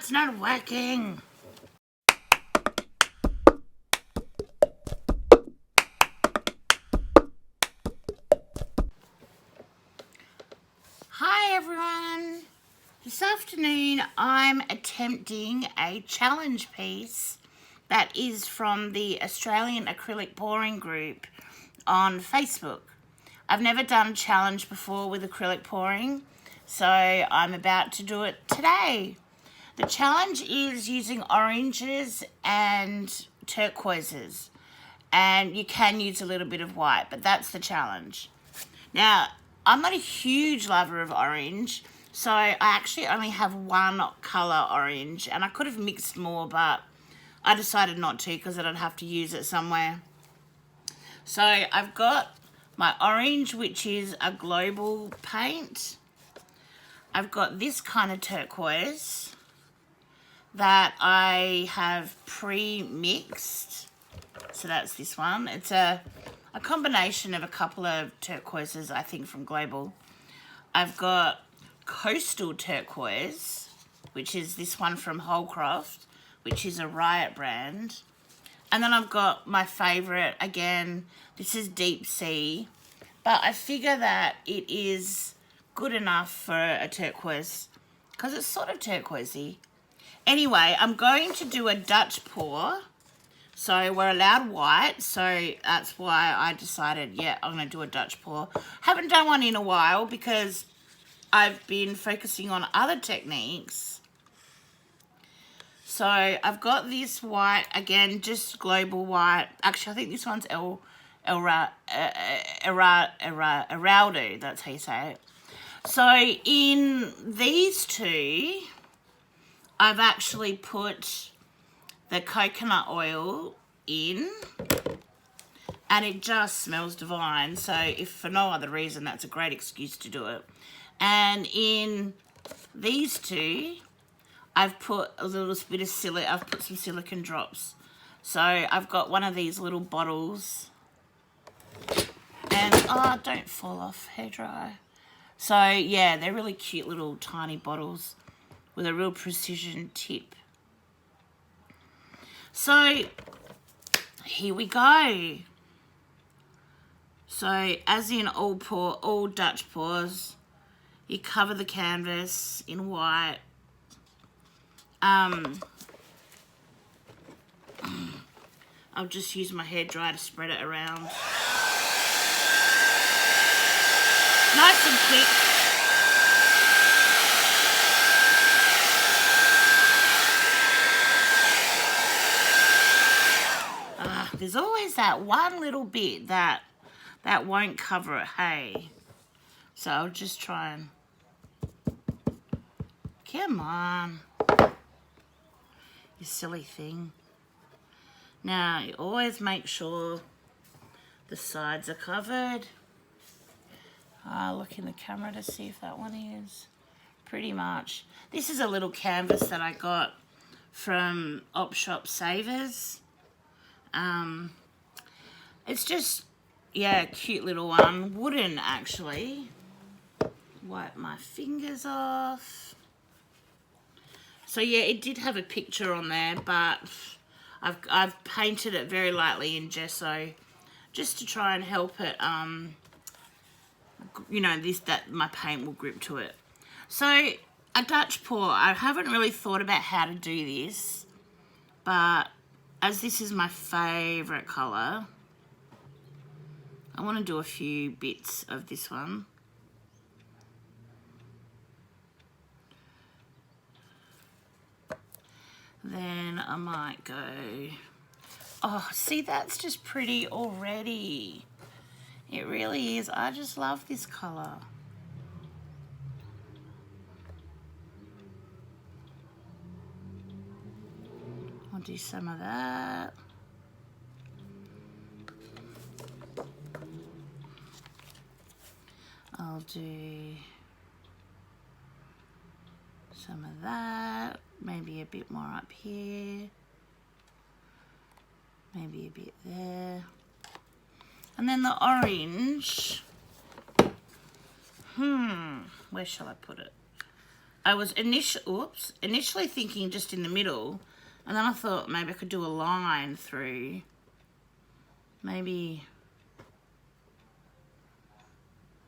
it's not working. Hi everyone. This afternoon I'm attempting a challenge piece that is from the Australian Acrylic Pouring Group on Facebook. I've never done a challenge before with acrylic pouring, so I'm about to do it today. The challenge is using oranges and turquoises, and you can use a little bit of white, but that's the challenge. Now, I'm not a huge lover of orange, so I actually only have one colour orange, and I could have mixed more, but I decided not to because I'd have to use it somewhere. So I've got my orange, which is a global paint. I've got this kind of turquoise that I have pre-mixed. So that's this one. It's a combination of a couple of turquoises, I think, from Global. I've got Coastal Turquoise, which is this one from Holcroft, which is a Riot brand. And then I've got my favourite, again, this is Deep Sea, but I figure that it is good enough for a turquoise because it's sort of turquoisey. Anyway, I'm going to do a Dutch pour. So we're allowed white, so that's why I decided, yeah, I'm going to do a Dutch pour. Haven't done one in a while because I've been focusing on other techniques. So I've got this white, again, just global white. Actually, I think this one's Eraldo, that's how you say it. So in these two, I've actually put the coconut oil in, and it just smells divine. So if for no other reason, that's a great excuse to do it. And in these two, I've put a little bit of I've put some silicone drops. So I've got one of these little bottles, and oh, don't fall off, hairdryer. So yeah, they're really cute little tiny bottles with a real precision tip. So here we go. So as in all Dutch pours, you cover the canvas in white. I'll just use my hairdryer to spread it around. Nice and quick. There's always that one little bit that won't cover it, hey? So I'll just try and... Come on. You silly thing. Now, you always make sure the sides are covered. Look in the camera to see if that one is. Pretty much. This is a little canvas that I got from Op Shop Savers. It's just, yeah, a cute little one. Wooden, actually. Wipe my fingers off. So yeah, it did have a picture on there, but I've painted it very lightly in gesso just to try and help it, you know, that my paint will grip to it. So a Dutch pour, I haven't really thought about how to do this, but as this is my favourite colour, I want to do a few bits of this one. Then I might go, oh, see, that's just pretty already. It really is. I just love this colour. I'll do some of that. I'll do some of that. Maybe a bit more up here. Maybe a bit there. And then the orange. Where shall I put it? I was initially thinking just in the middle, and then I thought maybe I could do a line through. Maybe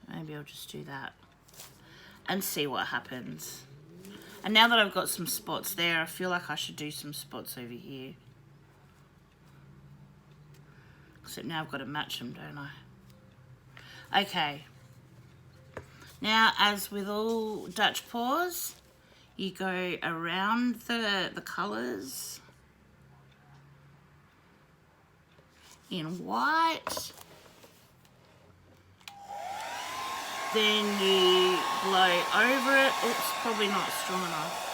I'll just do that and see what happens. And now that I've got some spots there, I feel like I should do some spots over here. Except now I've got to match them, don't I? Okay. Now, as with all Dutch pours, you go around the colours in white. Then you blow over it. Oops, probably not strong enough.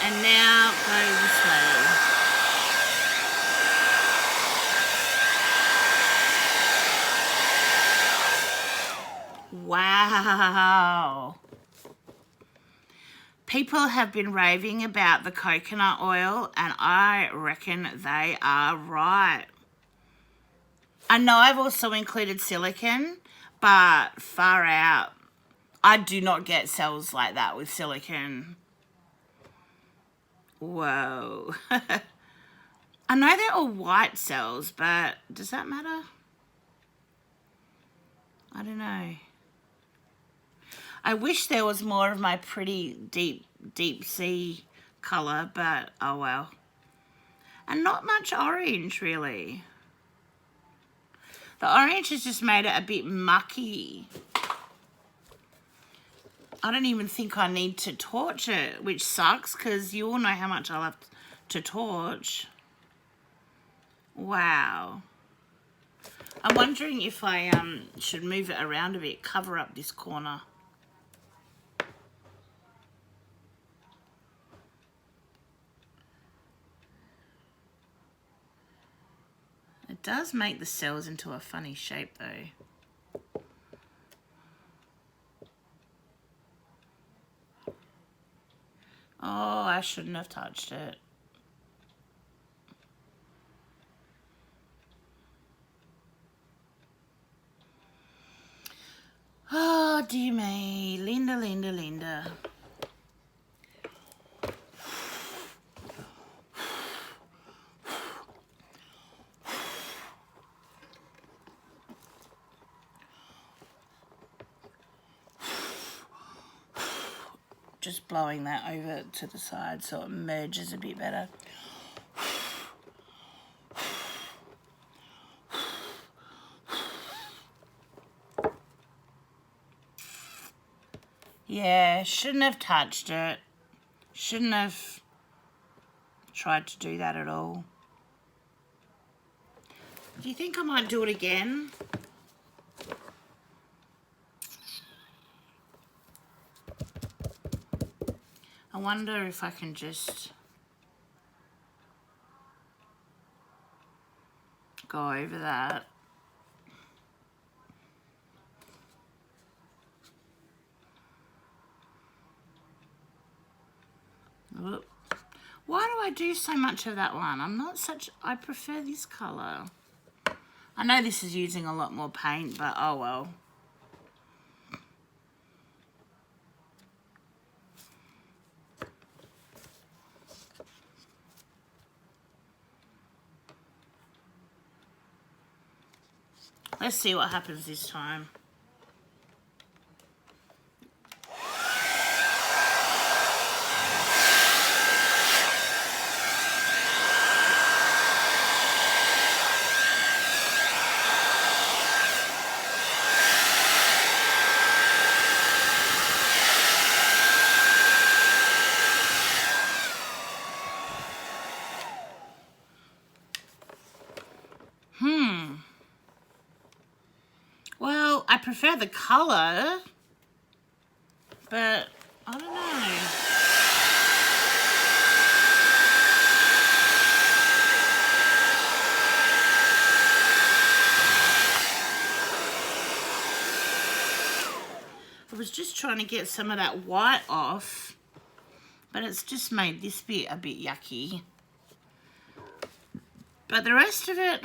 And now go this way. Wow. People have been raving about the coconut oil, and I reckon they are right. I know I've also included silicone, but far out. I do not get cells like that with silicone. Whoa. I know they're all white cells, but does that matter? I don't know. I wish there was more of my pretty deep sea colour, but oh well. And not much orange, really. The orange has just made it a bit mucky. I don't even think I need to torch it, which sucks because you all know how much I love to torch. Wow. I'm wondering if I should move it around a bit, cover up this corner. It does make the cells into a funny shape though. Oh, I shouldn't have touched it. Oh, dear me. Linda, Linda, Linda. Just blowing that over to the side so it merges a bit better. Yeah, shouldn't have touched it. Shouldn't have tried to do that at all. Do you think I might do it again? I wonder if I can just go over that. Whoop. Why do I do so much of that one? I prefer this colour. I know this is using a lot more paint, but oh well. Let's see what happens this time. Well, I prefer the colour, but I don't know. I was just trying to get some of that white off, but it's just made this bit a bit yucky. But the rest of it,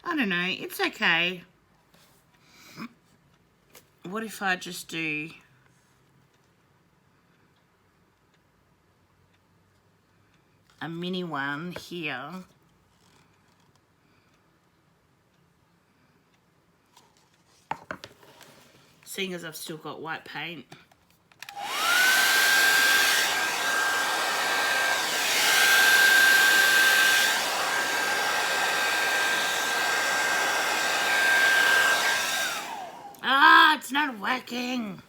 I don't know, it's okay. What if I just do a mini one here? Seeing as I've still got white paint. Ah, it's not working.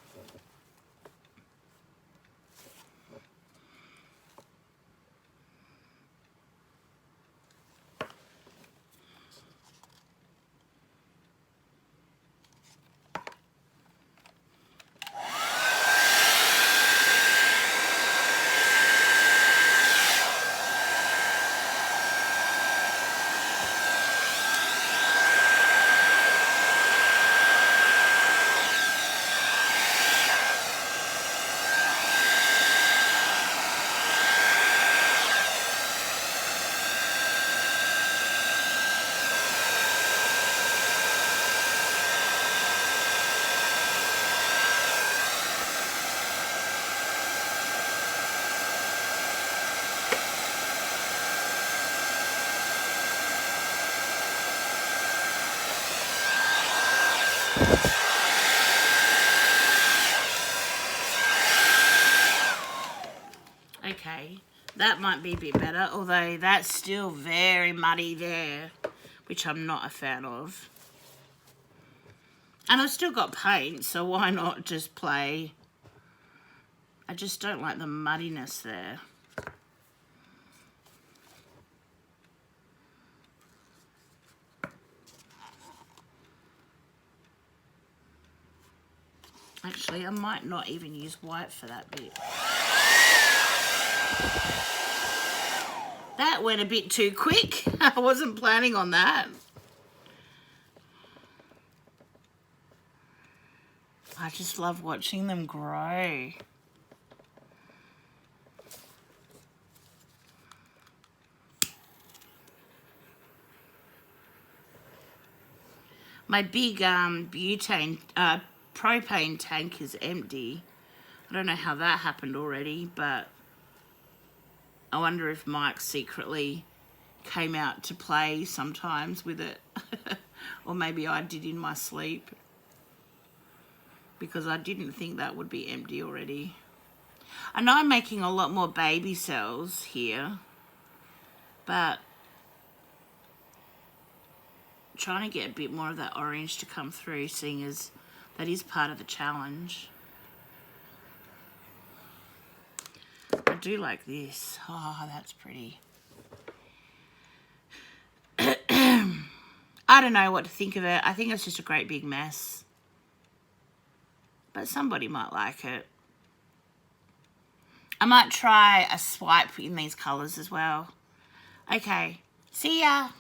Okay, that might be a bit better, although that's still very muddy there, which I'm not a fan of. And I've still got paint, so why not just play? I just don't like the muddiness there. Actually, I might not even use white for that bit. That went a bit too quick. I wasn't planning on that. I just love watching them grow. My big propane tank is empty. I don't know how that happened already, but I wonder if Mike secretly came out to play sometimes with it. Or maybe I did in my sleep, because I didn't think that would be empty already. I know I'm making a lot more baby cells here, but trying to get a bit more of that orange to come through, seeing as that is part of the challenge. I do like this. Oh, that's pretty. I don't know what to think of it. I think it's just a great big mess. But somebody might like it. I might try a swipe in these colours as well. Okay, see ya.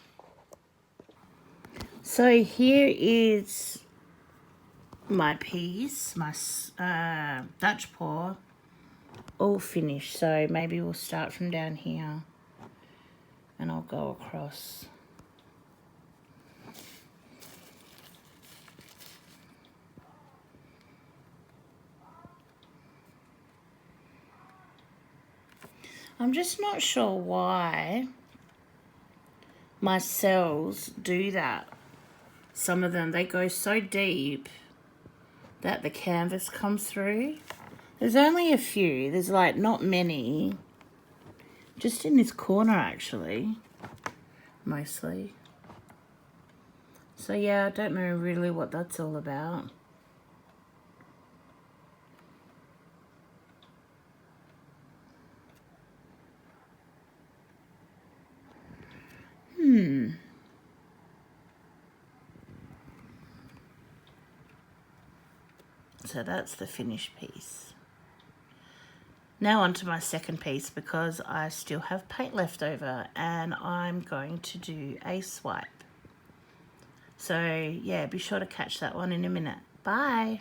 So here is my piece, my Dutch pour, all finished. So maybe we'll start from down here and I'll go across. I'm just not sure why my cells do that. Some of them, they go so deep that the canvas comes through. There's only a few. There's like not many. Just in this corner actually, mostly. So yeah, I don't know really what that's all about. So that's the finished piece. Now onto my second piece, because I still have paint left over and I'm going to do a swipe. So yeah, be sure to catch that one in a minute. Bye.